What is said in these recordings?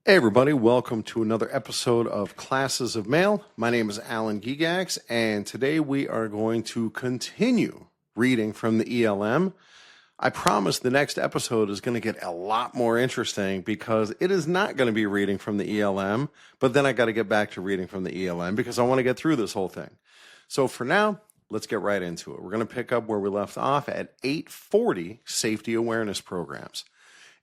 Hey everybody, welcome to another episode of Classes of Mail. My name is Alan Gigax, and today we are going to continue reading from the ELM. I promise the next episode is going to get a lot more interesting because it is not going to be reading from the ELM, but then I got to get back to reading from the ELM because I want to get through this whole thing. So for now, let's get right into it. We're going to pick up where we left off at 840 Safety Awareness Programs.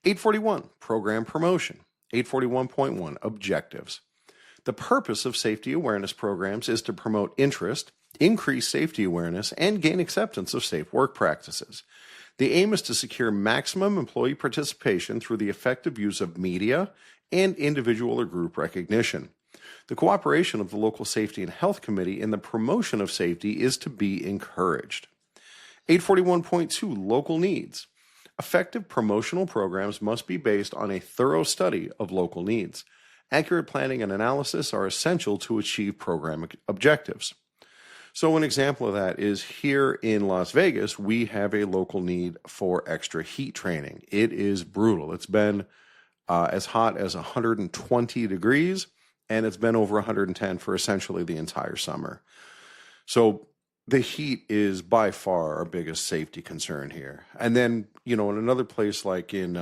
841 Program Promotion. 841.1 Objectives. The purpose of safety awareness programs is to promote interest, increase safety awareness, and gain acceptance of safe work practices. The aim is to secure maximum employee participation through the effective use of media and individual or group recognition. The cooperation of the local safety and health committee in the promotion of safety is to be encouraged. 841.2 Local Needs. Effective promotional programs must be based on a thorough study of local needs. Accurate planning and analysis are essential to achieve program objectives. So an example of that is here in Las Vegas, we have a local need for extra heat training. It is brutal. It's been as hot as 120 degrees, and it's been over 110 for essentially the entire summer. So the heat is by far our biggest safety concern here. And then, in another place like in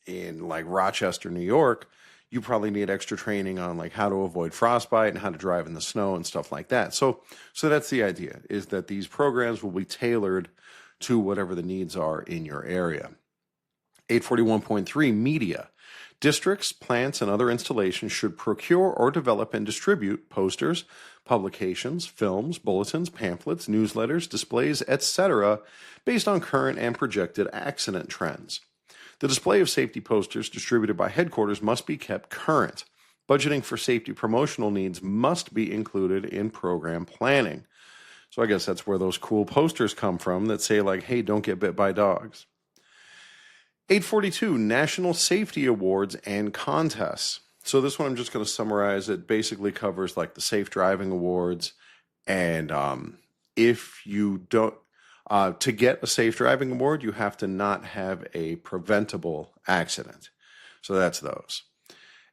like Rochester, New York, you probably need extra training on like how to avoid frostbite and how to drive in the snow and stuff like that. So that's the idea, is that these programs will be tailored to whatever the needs are in your area. 841.3 Media. Districts, plants, and other installations should procure or develop and distribute posters, publications, films, bulletins, pamphlets, newsletters, displays, etc., based on current and projected accident trends. The display of safety posters distributed by headquarters must be kept current. Budgeting for safety promotional needs must be included in program planning. So I guess that's where those cool posters come from that say like, hey, don't get bit by dogs. 842 National Safety Awards and Contests. So this one I'm just going to summarize. It basically covers like the Safe Driving Awards, and if you don't, to get a Safe Driving Award, you have to not have a preventable accident. So that's those.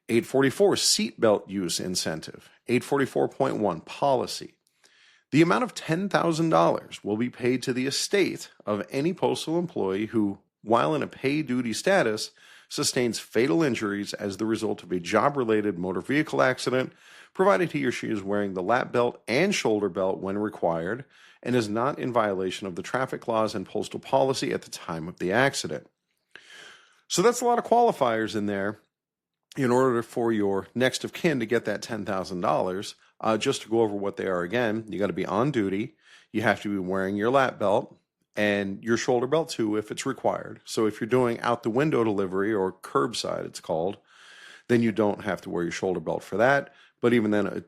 844 Seatbelt Use Incentive. 844.1 Policy. The amount of $10,000 will be paid to the estate of any postal employee who, while in a pay duty status, sustains fatal injuries as the result of a job-related motor vehicle accident, provided he or she is wearing the lap belt and shoulder belt when required, and is not in violation of the traffic laws and postal policy at the time of the accident. So that's a lot of qualifiers in there in order for your next of kin to get that $10,000. Just to go over what they are again, you got to be on duty, you have to be wearing your lap belt, and your shoulder belt too if it's required. So if you're doing out the window delivery, or curbside it's called, then you don't have to wear your shoulder belt for that. But even then,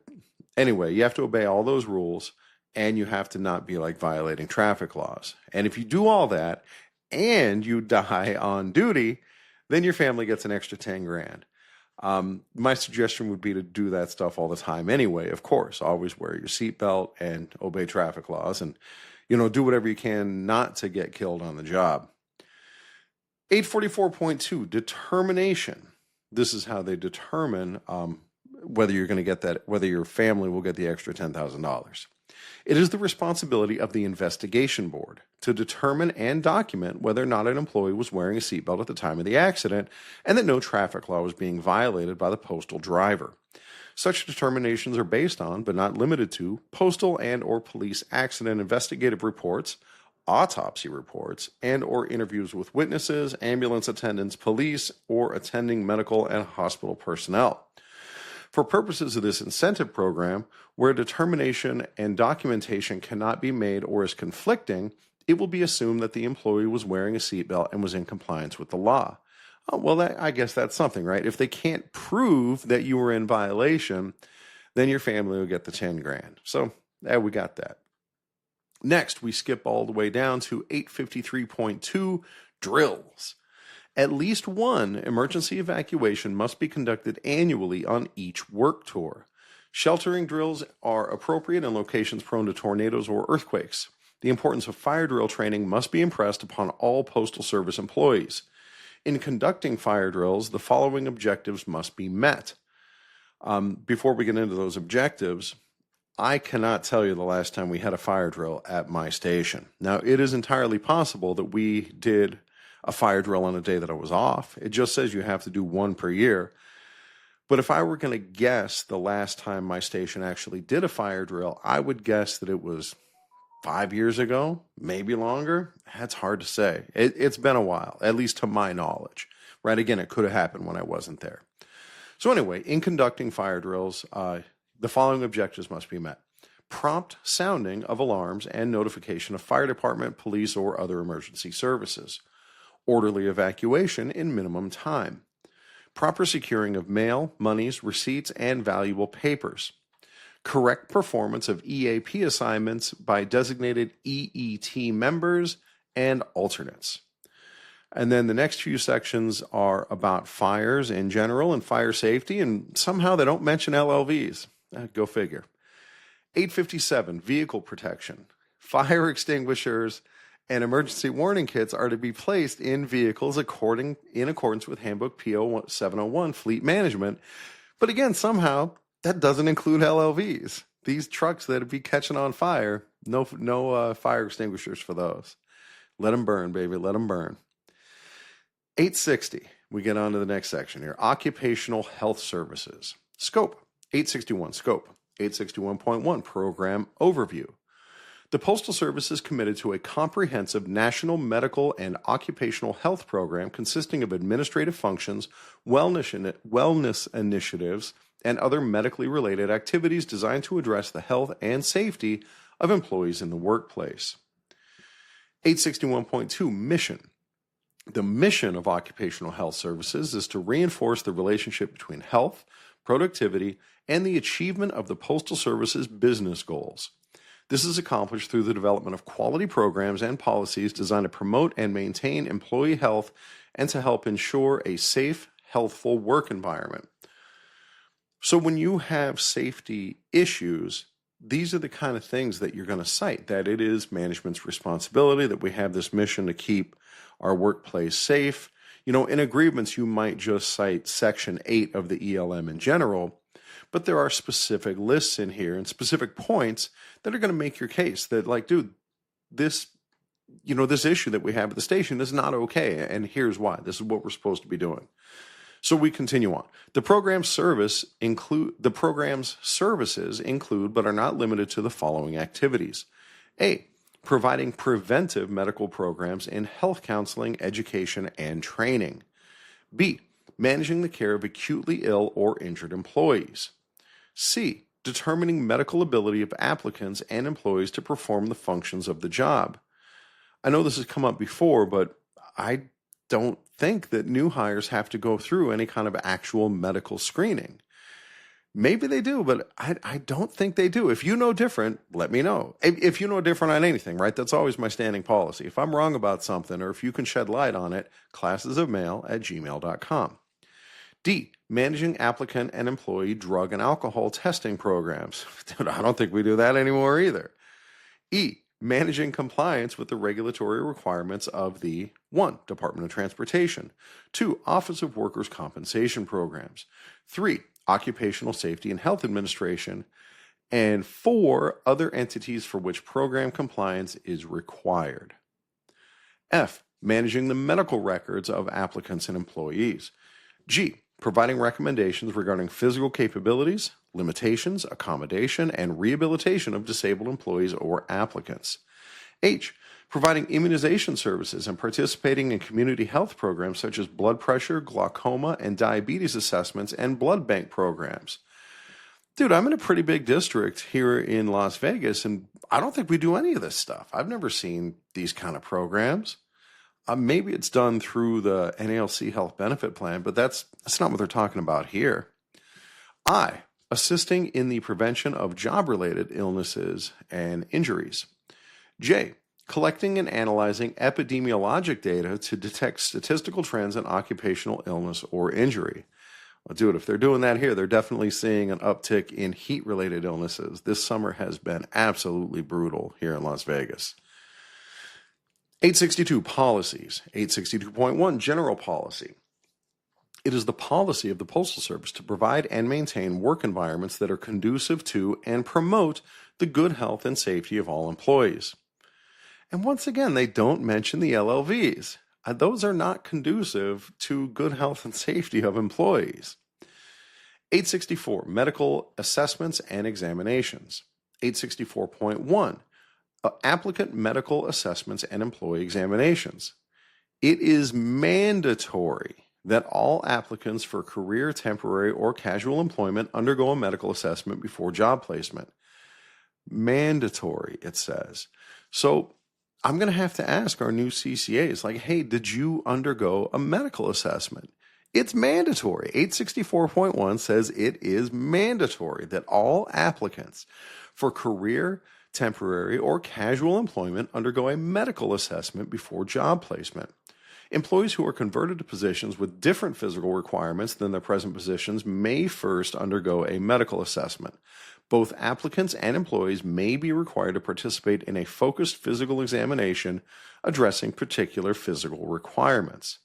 anyway, you have to obey all those rules, and you have to not be like violating traffic laws. And if you do all that and you die on duty, then your family gets an extra 10 grand. My suggestion would be to do that stuff all the time anyway. Of course, always wear your seatbelt and obey traffic laws, and do whatever you can not to get killed on the job. 844.2 Determination. This is how they determine whether you're going to get that, whether your family will get the extra $10,000. It is the responsibility of the investigation board to determine and document whether or not an employee was wearing a seatbelt at the time of the accident and that no traffic law was being violated by the postal driver. Such determinations are based on, but not limited to, postal and or police accident investigative reports, autopsy reports, and or interviews with witnesses, ambulance attendants, police, or attending medical and hospital personnel. For purposes of this incentive program, where determination and documentation cannot be made or is conflicting, it will be assumed that the employee was wearing a seatbelt and was in compliance with the law. Oh, well, I guess that's something, right? If they can't prove that you were in violation, then your family will get the 10 grand. So we got that. Next, we skip all the way down to 853.2 Drills. At least one emergency evacuation must be conducted annually on each work tour. Sheltering drills are appropriate in locations prone to tornadoes or earthquakes. The importance of fire drill training must be impressed upon all Postal Service employees. In conducting fire drills, the following objectives must be met. Before we get into those objectives, I cannot tell you the last time we had a fire drill at my station. Now, it is entirely possible that we did a fire drill on a day that I was off. It just says you have to do one per year. But if I were going to guess the last time my station actually did a fire drill, I would guess that it was 5 years ago, maybe longer. That's hard to say. It's been a while, at least to my knowledge. Right? Again, it could have happened when I wasn't there. So anyway, in conducting fire drills, the following objectives must be met. Prompt sounding of alarms and notification of fire department, police, or other emergency services. Orderly evacuation in minimum time. Proper securing of mail, monies, receipts, and valuable papers. Correct performance of EAP assignments by designated EET members and alternates. And then the next few sections are about fires in general and fire safety, and somehow they don't mention LLVs. Go figure. 857, vehicle protection. Fire extinguishers and emergency warning kits are to be placed in vehicles in accordance with Handbook PO 701, Fleet Management. But again, somehow that doesn't include LLVs. These trucks that would be catching on fire, no fire extinguishers for those. Let them burn, baby, let them burn. 860, we get on to the next section here. Occupational health services. Scope. 861, scope. 861.1, program overview. The Postal Service is committed to a comprehensive national medical and occupational health program consisting of administrative functions, wellness initiatives, and other medically related activities designed to address the health and safety of employees in the workplace. 861.2, mission. The mission of occupational health services is to reinforce the relationship between health, productivity, and the achievement of the Postal Service's business goals. This is accomplished through the development of quality programs and policies designed to promote and maintain employee health and to help ensure a safe, healthful work environment. So when you have safety issues, these are the kind of things that you're going to cite, that it is management's responsibility, that we have this mission to keep our workplace safe. You know, in agreements, you might just cite Section 8 of the ELM in general, but there are specific lists in here and specific points that are going to make your case that, like, dude, this issue that we have at the station is not okay, and here's why. This is what we're supposed to be doing. So we continue on. The program's services include, but are not limited to the following activities. A, providing preventive medical programs in health counseling, education, and training. B, managing the care of acutely ill or injured employees. C, determining medical ability of applicants and employees to perform the functions of the job. I know this has come up before, but I don't think that new hires have to go through any kind of actual medical screening. Maybe they do, but I don't think they do. If you know different, let me know. If you know different on anything, right? That's always my standing policy. If I'm wrong about something, or if you can shed light on it, classesofmail@gmail.com. D, managing applicant and employee drug and alcohol testing programs. Dude, I don't think we do that anymore either. E, managing compliance with the regulatory requirements of the 1, Department of Transportation, 2, Office of Workers' Compensation Programs, 3, Occupational Safety and Health Administration, and 4, other entities for which program compliance is required. F, managing the medical records of applicants and employees. G, providing recommendations regarding physical capabilities, limitations, accommodation, and rehabilitation of disabled employees or applicants. H, providing immunization services and participating in community health programs such as blood pressure, glaucoma, and diabetes assessments and blood bank programs. Dude, I'm in a pretty big district here in Las Vegas, and I don't think we do any of this stuff. I've never seen these kind of programs. Maybe it's done through the NALC Health Benefit Plan, but that's not what they're talking about here. I, assisting in the prevention of job-related illnesses and injuries. J, collecting and analyzing epidemiologic data to detect statistical trends in occupational illness or injury. Well, dude, if they're doing that here, they're definitely seeing an uptick in heat-related illnesses. This summer has been absolutely brutal here in Las Vegas. 862, policies. 862.1, general policy. It is the policy of the Postal Service to provide and maintain work environments that are conducive to and promote the good health and safety of all employees. And once again, they don't mention the LLVs. Those are not conducive to good health and safety of employees. 864, medical assessments and examinations. 864.1, applicant medical assessments and employee examinations. It is mandatory that all applicants for career, temporary, or casual employment undergo a medical assessment before job placement. Mandatory, it says. So I'm going to have to ask our new CCAs, like, hey, did you undergo a medical assessment? It's mandatory. 864.1 says it is mandatory that all applicants for career, temporary, or casual employment undergo a medical assessment before job placement. Employees who are converted to positions with different physical requirements than their present positions may first undergo a medical assessment. Both applicants and employees may be required to participate in a focused physical examination addressing particular physical requirements.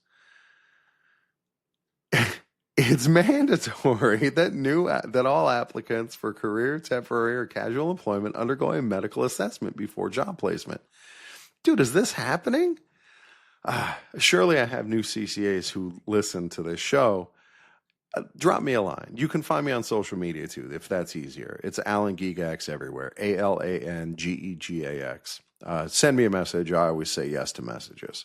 It's mandatory that all applicants for career, temporary, or casual employment undergo a medical assessment before job placement. Dude, is this happening? Surely I have new CCAs who listen to this show. Drop me a line. You can find me on social media too, if that's easier. It's Alan Gigax everywhere. ALANGEGAX. Send me a message. I always say yes to messages.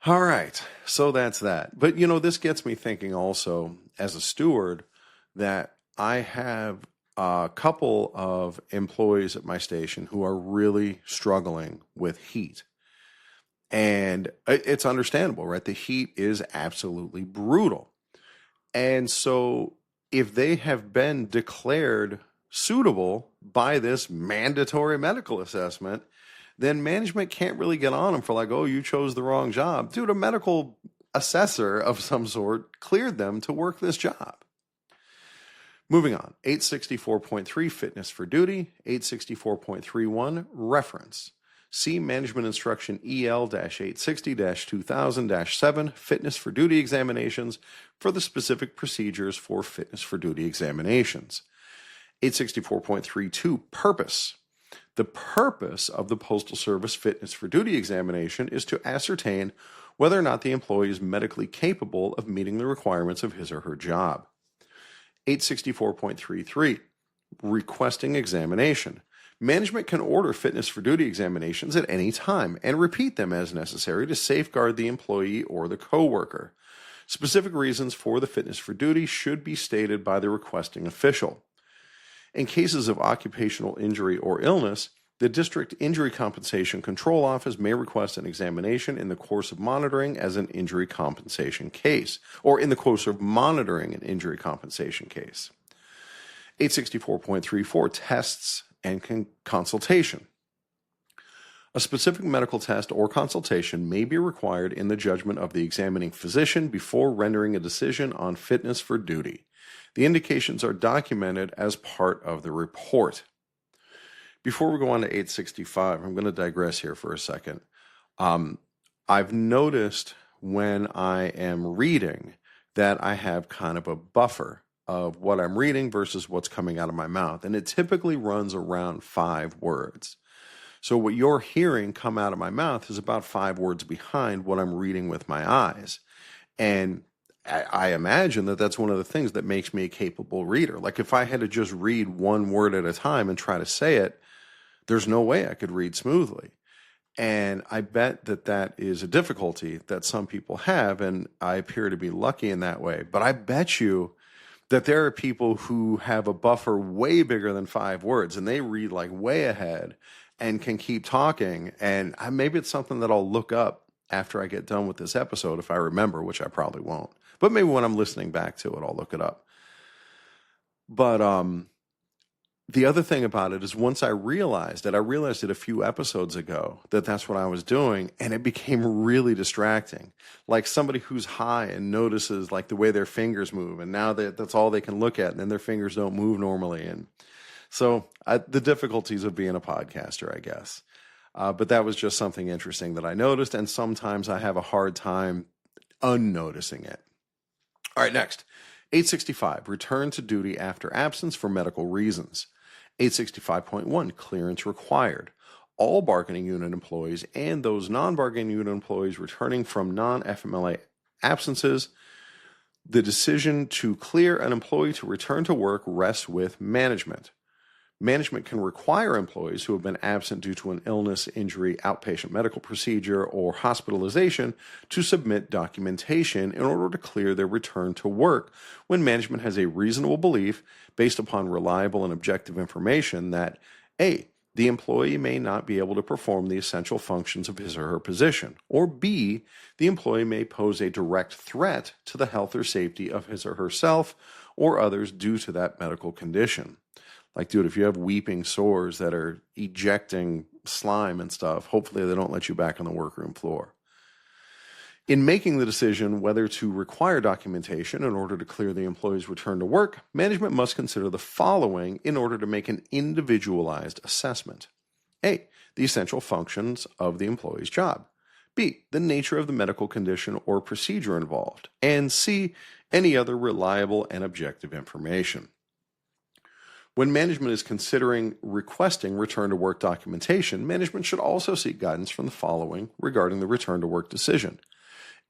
All right. So that's that. But, this gets me thinking also as a steward that I have a couple of employees at my station who are really struggling with heat. And it's understandable, right? The heat is absolutely brutal. And so if they have been declared suitable by this mandatory medical assessment, then management can't really get on them for like, oh, you chose the wrong job. Dude, a medical assessor of some sort cleared them to work this job. Moving on, 864.3, fitness for duty. 864.31, reference. See Management Instruction EL-860-2000-7, Fitness for Duty Examinations for the specific procedures for fitness for duty examinations. 864.32, purpose. The purpose of the Postal Service Fitness for Duty examination is to ascertain whether or not the employee is medically capable of meeting the requirements of his or her job. 864.33, requesting examination. Management can order fitness for duty examinations at any time and repeat them as necessary to safeguard the employee or the coworker. Specific reasons for the fitness for duty should be stated by the requesting official. In cases of occupational injury or illness, the District Injury Compensation Control Office may request an examination in the course of monitoring as an injury compensation case, or in the course of monitoring an injury compensation case. 864.34, tests and consultation. A specific medical test or consultation may be required in the judgment of the examining physician before rendering a decision on fitness for duty. The indications are documented as part of the report. Before we go on to 865, I'm going to digress here for a second. I've noticed when I am reading that I have kind of a buffer of what I'm reading versus what's coming out of my mouth. And it typically runs around 5 words. So what you're hearing come out of my mouth is about 5 words behind what I'm reading with my eyes. And I imagine that that's one of the things that makes me a capable reader. Like if I had to just read one word at a time and try to say it, there's no way I could read smoothly. And I bet that that is a difficulty that some people have, and I appear to be lucky in that way. But I bet you that there are people who have a buffer way bigger than 5 words, and they read like way ahead and can keep talking. And maybe it's something that I'll look up after I get done with this episode, if I remember, which I probably won't. But maybe when I'm listening back to it, I'll look it up. But the other thing about it is once I realized it a few episodes ago that that's what I was doing, and it became really distracting. Like somebody who's high and notices like the way their fingers move, and now that's all they can look at, and then their fingers don't move normally. And so the difficulties of being a podcaster, I guess. But that was just something interesting that I noticed, and sometimes I have a hard time unnoticing it. All right, next. 865, return to duty after absence for medical reasons. 865.1, clearance required. All bargaining unit employees and those non-bargaining unit employees returning from non-FMLA absences, the decision to clear an employee to return to work rests with management. Management can require employees who have been absent due to an illness, injury, outpatient medical procedure, or hospitalization to submit documentation in order to clear their return to work when management has a reasonable belief, based upon reliable and objective information, that A, the employee may not be able to perform the essential functions of his or her position, or B, the employee may pose a direct threat to the health or safety of his or herself or others due to that medical condition. Like, dude, if you have weeping sores that are ejecting slime and stuff, hopefully they don't let you back on the workroom floor. In making the decision whether to require documentation in order to clear the employee's return to work, management must consider the following in order to make an individualized assessment. A, the essential functions of the employee's job. B, the nature of the medical condition or procedure involved. And C, any other reliable and objective information. When management is considering requesting return to work documentation, management should also seek guidance from the following regarding the return to work decision.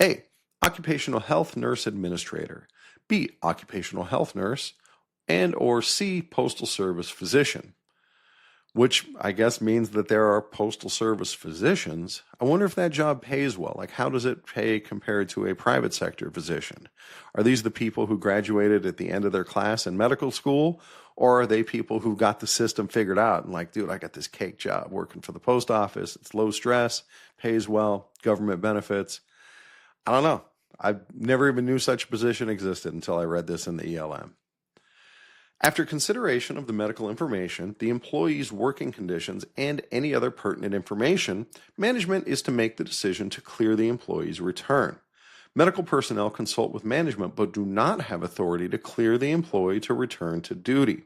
A, occupational health nurse administrator. B, occupational health nurse. And or C, postal service physician. Which I guess means that there are postal service physicians. I wonder if that job pays well. Like, how does it pay compared to a private sector physician? Are these the people who graduated at the end of their class in medical school? Or are they people who got the system figured out and like, dude, I got this cake job working for the post office. It's low stress, pays well, government benefits. I don't know. I never even knew such a position existed until I read this in the ELM. After consideration of the medical information, the employee's working conditions, and any other pertinent information, management is to make the decision to clear the employee's return. Medical personnel consult with management but do not have authority to clear the employee to return to duty.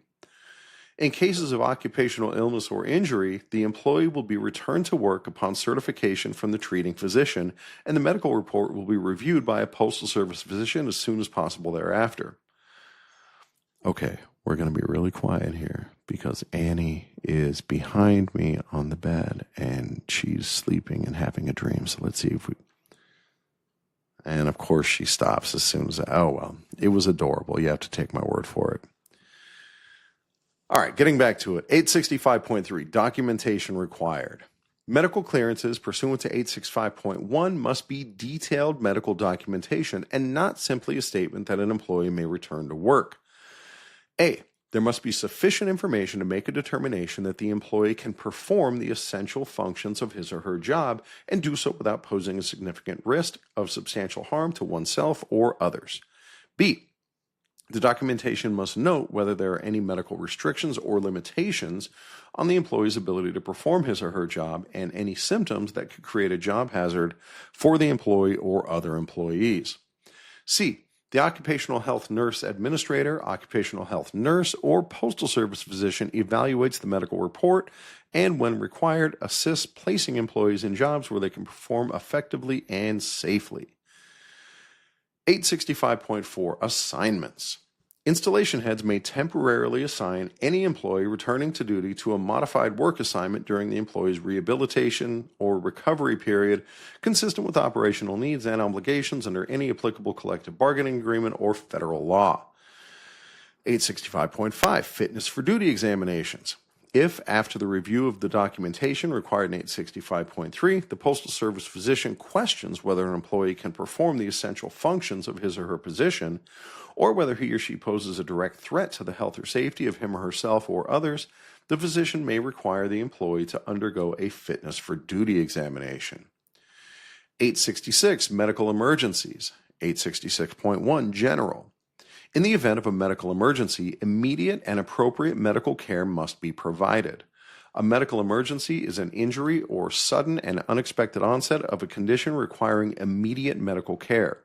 In cases of occupational illness or injury, the employee will be returned to work upon certification from the treating physician, and the medical report will be reviewed by a postal service physician as soon as possible thereafter. Okay, we're going to be really quiet here because Annie is behind me on the bed and she's sleeping and having a dream. So let's see if we... And of course she stops as soon as... Oh, well, it was adorable. You have to take my word for it. All right, getting back to it. 865.3, documentation required. Medical clearances pursuant to 865.1 must be detailed medical documentation and not simply a statement that an employee may return to work. A, there must be sufficient information to make a determination that the employee can perform the essential functions of his or her job and do so without posing a significant risk of substantial harm to oneself or others. B, the documentation must note whether there are any medical restrictions or limitations on the employee's ability to perform his or her job and any symptoms that could create a job hazard for the employee or other employees. C, the occupational health nurse administrator, occupational health nurse, or postal service physician evaluates the medical report and, when required, assists placing employees in jobs where they can perform effectively and safely. 865.4, assignments. Installation heads may temporarily assign any employee returning to duty to a modified work assignment during the employee's rehabilitation or recovery period, consistent with operational needs and obligations under any applicable collective bargaining agreement or federal law. 865.5, fitness for duty examinations. If, after the review of the documentation required in 865.3, the Postal Service physician questions whether an employee can perform the essential functions of his or her position, or whether he or she poses a direct threat to the health or safety of him or herself or others, the physician may require the employee to undergo a fitness for duty examination. 866, medical emergencies. 866.1, general. In the event of a medical emergency, immediate and appropriate medical care must be provided. A medical emergency is an injury or sudden and unexpected onset of a condition requiring immediate medical care.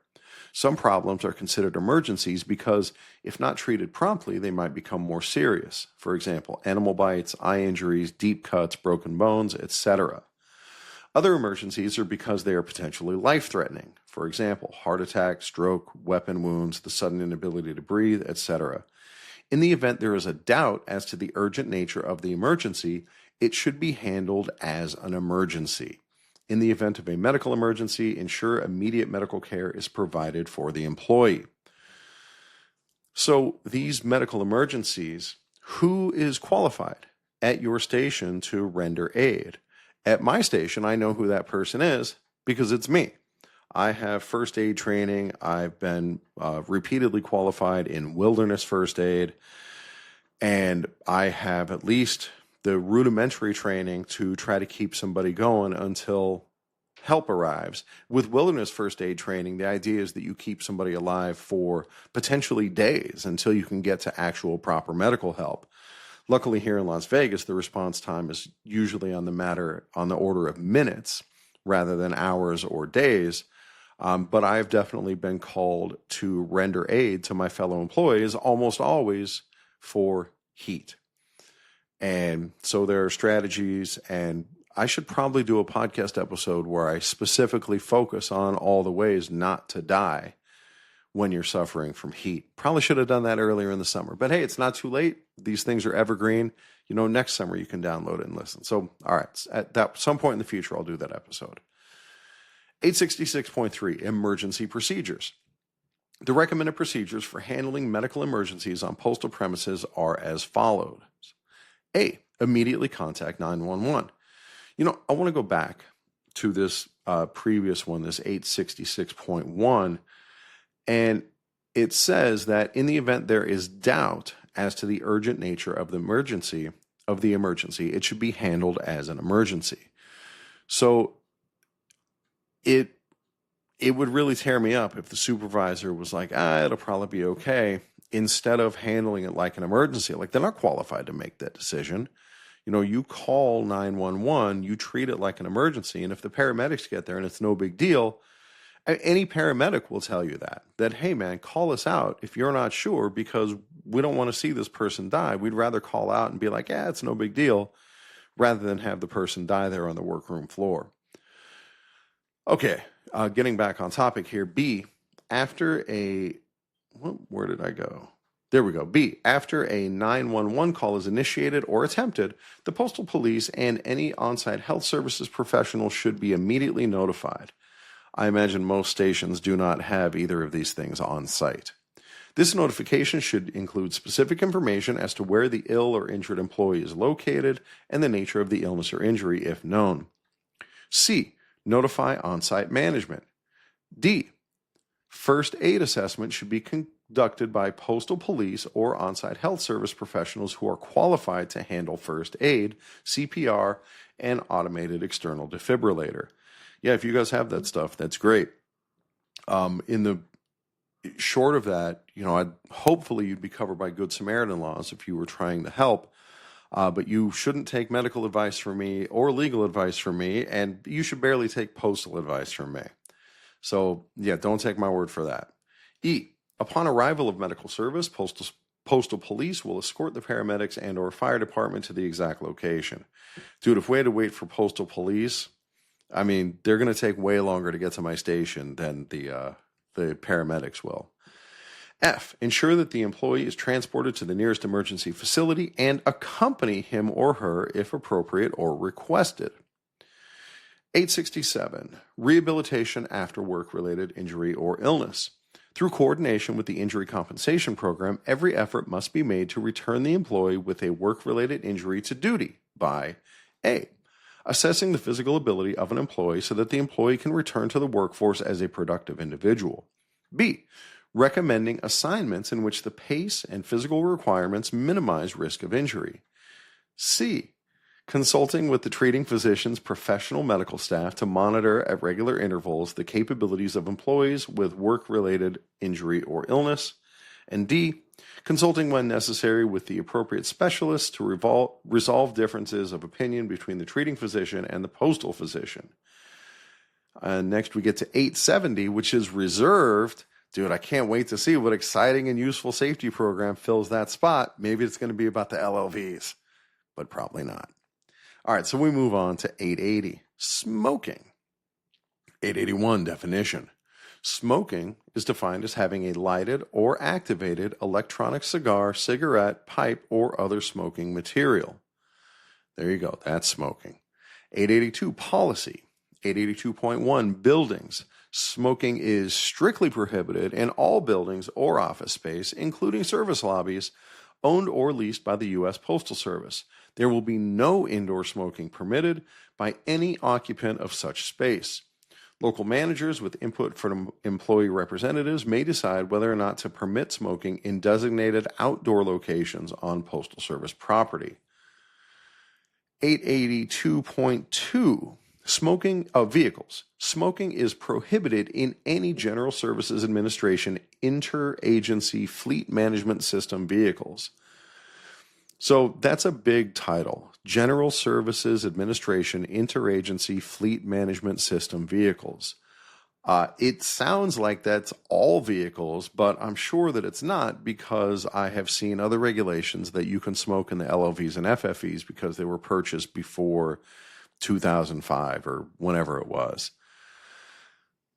Some problems are considered emergencies because, if not treated promptly, they might become more serious. For example, animal bites, eye injuries, deep cuts, broken bones, etc. Other emergencies are because they are potentially life-threatening. For example, heart attack, stroke, weapon wounds, the sudden inability to breathe, etc. In the event there is a doubt as to the urgent nature of the emergency, it should be handled as an emergency. In the event of a medical emergency, ensure immediate medical care is provided for the employee. So these medical emergencies, who is qualified at your station to render aid? At my station, I know who that person is because it's me. I have first aid training. I've been repeatedly qualified in wilderness first aid, and I have at least the rudimentary training to try to keep somebody going until help arrives. With wilderness first aid training, the idea is that you keep somebody alive for potentially days until you can get to actual proper medical help. Luckily, here in Las Vegas, the response time is usually on the order of minutes rather than hours or days. But I've definitely been called to render aid to my fellow employees, almost always for heat. And so there are strategies, and I should probably do a podcast episode where I specifically focus on all the ways not to die when you're suffering from heat. Probably should have done that earlier in the summer, but hey, it's not too late. These things are evergreen. Next summer you can download it and listen. So, all right, at some point in the future, I'll do that episode. 866.3, emergency procedures. The recommended procedures for handling medical emergencies on postal premises are as follows. A, immediately contact 911. I want to go back to this previous one, this 866.1, and it says that in the event there is doubt as to the urgent nature of the emergency, it should be handled as an emergency. So it would really tear me up if the supervisor was like, it'll probably be okay, instead of handling it like an emergency. Like, they're not qualified to make that decision. You call 911, you treat it like an emergency, and if the paramedics get there and it's no big deal, any paramedic will tell you that, hey man, call us out if you're not sure, because we don't want to see this person die. We'd rather call out and be like, it's no big deal, rather than have the person die there on the workroom floor. Okay, getting back on topic here. B, where did I go? There we go. B, after a 911 call is initiated or attempted, the postal police and any on-site health services professional should be immediately notified. I imagine most stations do not have either of these things on site. This notification should include specific information as to where the ill or injured employee is located and the nature of the illness or injury, if known. C, notify on-site management. D, first aid assessment should be conducted by postal police or on-site health service professionals who are qualified to handle first aid, CPR, and automated external defibrillator. Yeah, if you guys have that stuff, that's great. In the short of that, hopefully you'd be covered by Good Samaritan laws if you were trying to help. But you shouldn't take medical advice from me or legal advice from me, and you should barely take postal advice from me. So, yeah, don't take my word for that. E, upon arrival of medical service, postal police will escort the paramedics and or fire department to the exact location. Dude, if we had to wait for postal police, they're going to take way longer to get to my station than the paramedics will. F, ensure that the employee is transported to the nearest emergency facility and accompany him or her if appropriate or requested. 867, rehabilitation after work-related injury or illness. Through coordination with the Injury Compensation Program, every effort must be made to return the employee with a work-related injury to duty by A, assessing the physical ability of an employee so that the employee can return to the workforce as a productive individual. B, recommending assignments in which the pace and physical requirements minimize risk of injury. C, consulting with the treating physician's professional medical staff to monitor at regular intervals the capabilities of employees with work-related injury or illness. And D, consulting when necessary with the appropriate specialists to resolve differences of opinion between the treating physician and the postal physician. Next, we get to 870, which is reserved. Dude, I can't wait to see what exciting and useful safety program fills that spot. Maybe it's going to be about the LLVs, but probably not. All right, so we move on to 880. Smoking. 881 definition. Smoking is defined as having a lighted or activated electronic cigar, cigarette, pipe, or other smoking material. There you go. That's smoking. 882 policy. 882.1 buildings. Smoking is strictly prohibited in all buildings or office space, including service lobbies, owned or leased by the U.S. Postal Service. There will be no indoor smoking permitted by any occupant of such space. Local managers with input from employee representatives may decide whether or not to permit smoking in designated outdoor locations on Postal Service property. 882.2 Smoking of vehicles. Smoking is prohibited in any General Services Administration interagency fleet management system vehicles. So that's a big title. General Services Administration interagency fleet management system vehicles. It sounds like that's all vehicles, but I'm sure that it's not, because I have seen other regulations that you can smoke in the LLVs and FFEs because they were purchased before 2005 or whenever it was.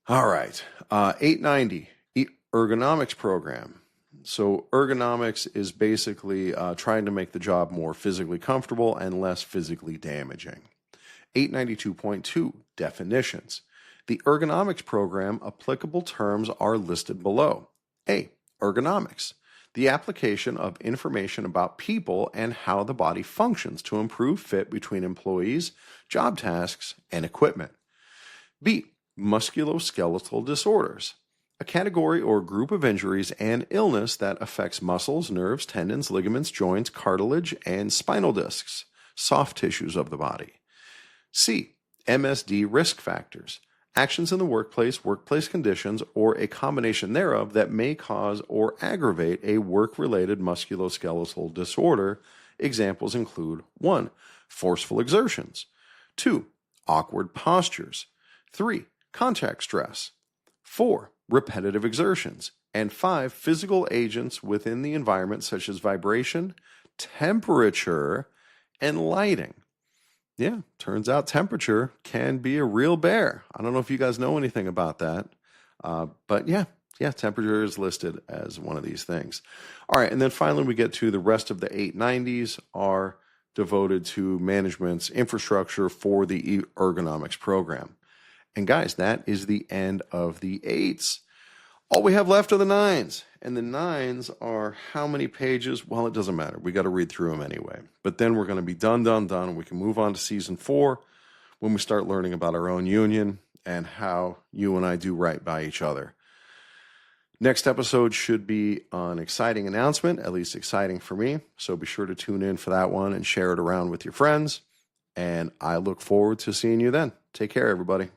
All right. 890, ergonomics program. So ergonomics is basically trying to make the job more physically comfortable and less physically damaging. 892.2, definitions. The ergonomics program applicable terms are listed below. A, ergonomics. The application of information about people and how the body functions to improve fit between employees, job tasks, and equipment. B, musculoskeletal disorders. A category or group of injuries and illness that affects muscles, nerves, tendons, ligaments, joints, cartilage, and spinal discs, soft tissues of the body. C, MSD risk factors. Actions in the workplace, workplace conditions, or a combination thereof that may cause or aggravate a work-related musculoskeletal disorder. Examples include 1, forceful exertions, 2, awkward postures, 3, contact stress, 4, repetitive exertions, and 5, physical agents within the environment such as vibration, temperature, and lighting. Yeah, turns out temperature can be a real bear. I don't know if you guys know anything about that, but yeah, temperature is listed as one of these things. All right, and then finally we get to the rest of the 890s are devoted to management's infrastructure for the ergonomics program. And guys, that is the end of the 8s. All we have left are the 9s. And the 9s are how many pages? Well, it doesn't matter. We got to read through them anyway. But then we're going to be done. And we can move on to season 4 when we start learning about our own union and how you and I do right by each other. Next episode should be an exciting announcement, at least exciting for me. So be sure to tune in for that one and share it around with your friends. And I look forward to seeing you then. Take care, everybody.